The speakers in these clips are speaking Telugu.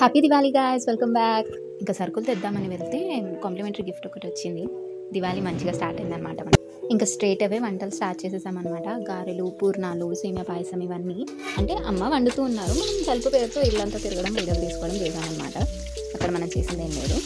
Happy Diwali guys, welcome back. ఇంకా సరుకులు తెద్దామని వెళ్తే కాంప్లిమెంటరీ గిఫ్ట్ ఒకటి వచ్చింది. దివాళీ మంచిగా స్టార్ట్ అయిందనమాట. మనం ఇంకా స్ట్రేట్ అవే వంటలు స్టార్ట్ చేసేసామన్నమాట. గారెలు, పూర్ణాలు, సేమియా పాయసం ఇవన్నీ అంటే అమ్మ వండుతూ ఉన్నారు. మనం సరుకు పేరుతో ఇల్లంతా తిరగడం, వీడియోలు తీసుకోవడం చేసామన్నమాట. అక్కడ మనం చేసింది ఏం లేదు.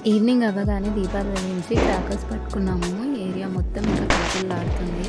ఈవినింగ్ అవ్వగానే దీపాలు వెలిగించి క్రాకర్స్ పట్టుకున్నాము. ఏరియా మొత్తం ఇంకా కలకల్లాడుతుంది.